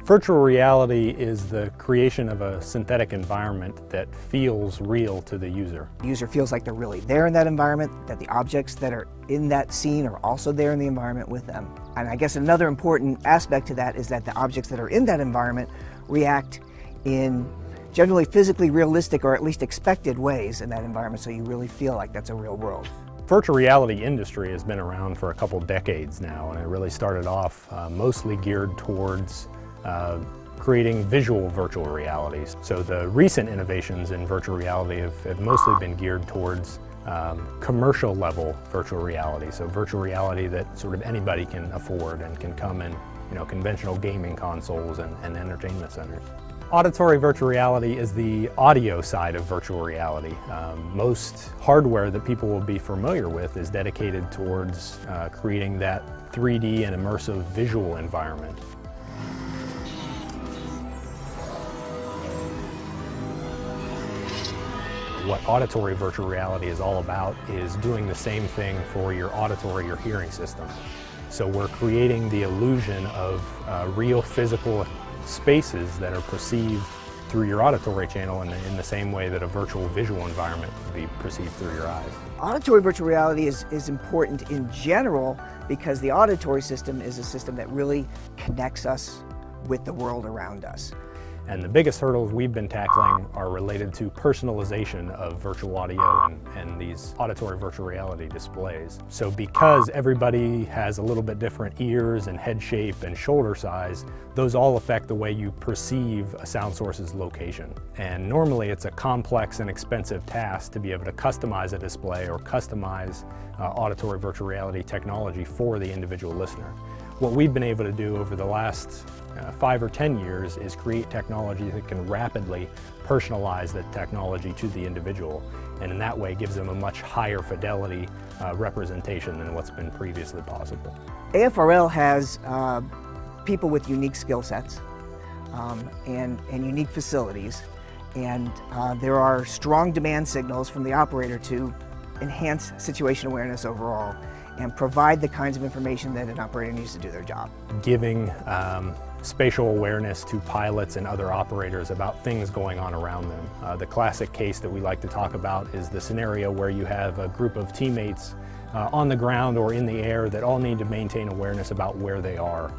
Virtual reality is the creation of a synthetic environment that feels real to the user. The user feels like they're really there in that environment, that the objects that are in that scene are also there in the environment with them. And I guess another important aspect to that is that the objects that are in that environment react in generally physically realistic or at least expected ways in that environment, so you really feel like that's a real world. Virtual reality industry has been around for a couple decades now, and it really started off mostly geared towards creating visual virtual realities. So the recent innovations in virtual reality have mostly been geared towards commercial level virtual reality. So virtual reality that sort of anybody can afford and can come in, conventional gaming consoles and entertainment centers. Auditory virtual reality is the audio side of virtual reality. Most hardware that people will be familiar with is dedicated towards creating that 3D and immersive visual environment. What auditory virtual reality is all about is doing the same thing for your auditory or hearing system. So we're creating the illusion of real physical spaces that are perceived through your auditory channel in the same way that a virtual visual environment would be perceived through your eyes. Auditory virtual reality is important in general because the auditory system is a system that really connects us with the world around us. And the biggest hurdles we've been tackling are related to personalization of virtual audio and these auditory virtual reality displays. So because everybody has a little bit different ears and head shape and shoulder size, those all affect the way you perceive a sound source's location. And normally it's a complex and expensive task to be able to customize a display or customize auditory virtual reality technology for the individual listener. What we've been able to do over the last 5 or 10 years is create technology that can rapidly personalize the technology to the individual, and in that way gives them a much higher fidelity representation than what's been previously possible. AFRL has people with unique skill sets and unique facilities, and there are strong demand signals from the operator to enhance situation awareness overall and provide the kinds of information that an operator needs to do their job. Giving spatial awareness to pilots and other operators about things going on around them. The classic case that we like to talk about is the scenario where you have a group of teammates on the ground or in the air that all need to maintain awareness about where they are.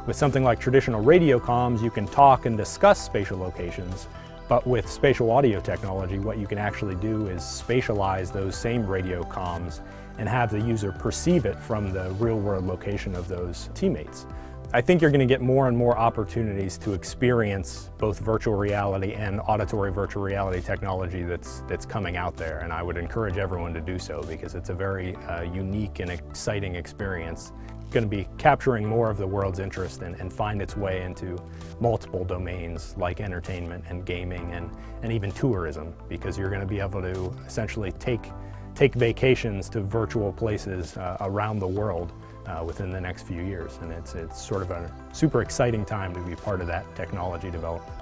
With something like traditional radio comms, you can talk and discuss spatial locations, but with spatial audio technology, what you can actually do is spatialize those same radio comms and have the user perceive it from the real-world location of those teammates. I think you're going to get more and more opportunities to experience both virtual reality and auditory virtual reality technology that's coming out there, and I would encourage everyone to do so because it's a very unique and exciting experience. It's going to be capturing more of the world's interest and find its way into multiple domains like entertainment and gaming and even tourism, because you're going to be able to essentially take vacations to virtual places around the world within the next few years, and it's sort of a super exciting time to be part of that technology development.